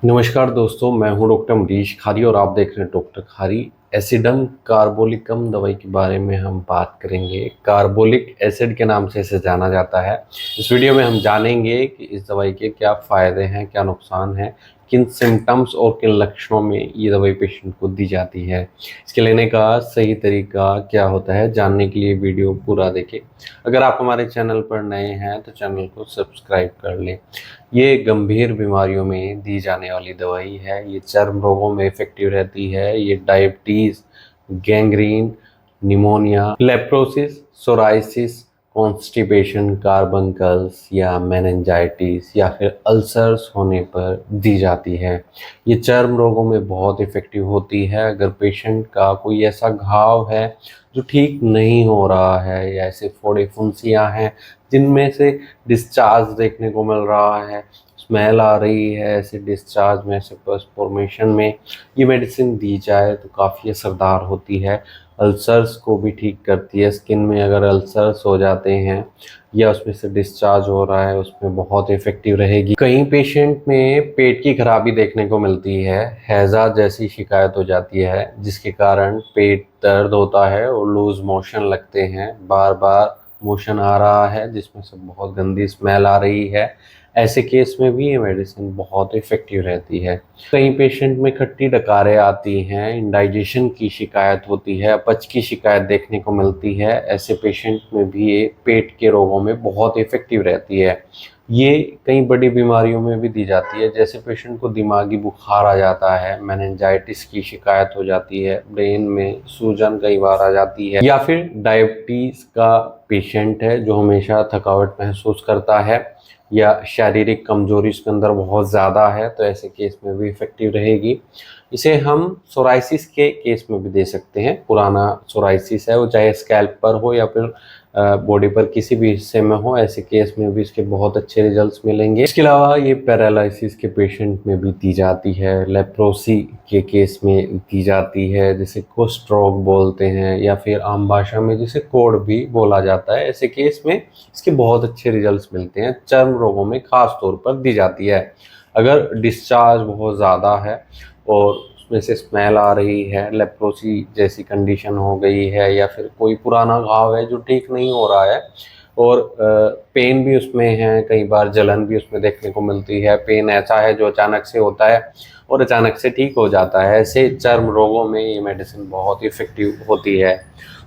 नमस्कार दोस्तों, मैं हूं डॉक्टर मरीज खारी और आप देख रहे हैं डॉक्टर खारी। एसिडम कार्बोलिकम दवाई के बारे में हम बात करेंगे। कार्बोलिक एसिड के नाम से इसे जाना जाता है। इस वीडियो में हम जानेंगे कि इस दवाई के क्या फ़ायदे हैं, क्या नुकसान हैं, किन सिम्टम्स और किन लक्षणों में ये दवाई पेशेंट को दी जाती है। इसके लेने का सही तरीका क्या होता है, जानने के लिए वीडियो पूरा देखें। अगर आप हमारे चैनल पर नए हैं तो चैनल को सब्सक्राइब कर लें। ये गंभीर बीमारियों में दी जाने वाली दवाई है। ये चर्म रोगों में इफेक्टिव रहती है। ये diabetes, gangrene, pneumonia, leprosis, psoriasis, constipation, carbuncles या मेनिंजाइटिस या फिर अल्सर्स होने पर दी जाती है। ये चर्म रोगों में बहुत इफेक्टिव होती है। अगर पेशेंट का कोई ऐसा घाव है जो ठीक नहीं हो रहा है या ऐसे फोड़े फुंसियाँ हैं जिनमें से डिस्चार्ज देखने को मिल रहा है, स्मेल आ रही है, ऐसे डिस्चार्ज में, ऐसे पस फॉर्मेशन में ये मेडिसिन दी जाए तो काफ़ी असरदार होती है। अल्सर्स को भी ठीक करती है। स्किन में अगर अल्सर्स हो जाते हैं या उसमें से डिस्चार्ज हो रहा है, उसमें बहुत इफ़ेक्टिव रहेगी। कई पेशेंट में पेट की खराबी देखने को मिलती है, हैज़ा जैसी शिकायत हो जाती है जिसके कारण पेट दर्द होता है और लूज़ मोशन लगते हैं, बार बार मोशन आ रहा है जिसमें से बहुत गंदी स्मेल आ रही है। ऐसे केस में भी ये मेडिसिन बहुत इफ़ेक्टिव रहती है। कई पेशेंट में खट्टी डकारें आती हैं, इंडाइजेशन की शिकायत होती है, अपच की शिकायत देखने को मिलती है। ऐसे पेशेंट में भी ये पेट के रोगों में बहुत इफ़ेक्टिव रहती है। ये कई बड़ी बीमारियों में भी दी जाती है। जैसे पेशेंट को दिमागी बुखार आ जाता है, मेनिंजाइटिस की शिकायत हो जाती है, ब्रेन में सूजन कई बार आ जाती है, या फिर डायबिटीज़ का पेशेंट है जो हमेशा थकावट महसूस करता है या शारीरिक कमजोरी उसके अंदर बहुत ज़्यादा है, तो ऐसे केस में भी इफ़ेक्टिव रहेगी। इसे हम सोराइसिस के केस में भी दे सकते हैं। पुराना सोराइसिस है, वो चाहे स्कैल्प पर हो या फिर बॉडी पर किसी भी हिस्से में हो, ऐसे केस में भी इसके बहुत अच्छे रिजल्ट्स मिलेंगे। इसके अलावा ये पैरालिसिस के पेशेंट में भी दी जाती है, लेप्रोसी के केस में दी जाती है, जिसे कुष्ठ रोग बोलते हैं या फिर आम भाषा में जिसे कोढ़ भी बोला जाता है। ऐसे केस में इसके बहुत अच्छे रिजल्ट्स मिलते हैं। चर्म रोगों में खास तौर पर दी जाती है। अगर डिस्चार्ज बहुत ज़्यादा है और उसमें से स्मेल आ रही है, लेप्रोसी जैसी कंडीशन हो गई है, या फिर कोई पुराना घाव है जो ठीक नहीं हो रहा है और पेन भी उसमें है, कई बार जलन भी उसमें देखने को मिलती है। पेन ऐसा है जो अचानक से होता है और अचानक से ठीक हो जाता है। ऐसे चर्म रोगों में ये मेडिसिन बहुत इफ़ेक्टिव होती है।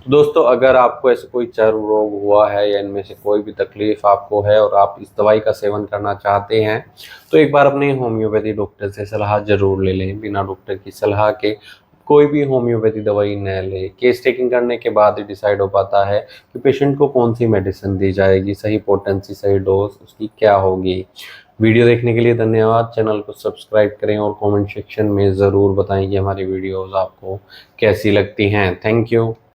तो दोस्तों, अगर आपको ऐसे कोई चर्म रोग हुआ है या इनमें से कोई भी तकलीफ़ आपको है और आप इस दवाई का सेवन करना चाहते हैं, तो एक बार अपने होम्योपैथी डॉक्टर से सलाह ज़रूर ले लें। बिना डॉक्टर की सलाह के कोई भी होम्योपैथी दवाई न लें। केस टेकिंग करने के बाद ही डिसाइड हो पाता है कि पेशेंट को कौन सी मेडिसिन दी जाएगी, सही पोटेंसी, सही डोज उसकी क्या होगी। वीडियो देखने के लिए धन्यवाद। चैनल को सब्सक्राइब करें और कमेंट सेक्शन में ज़रूर बताएं कि हमारी वीडियोज़ आपको कैसी लगती हैं। Thank you.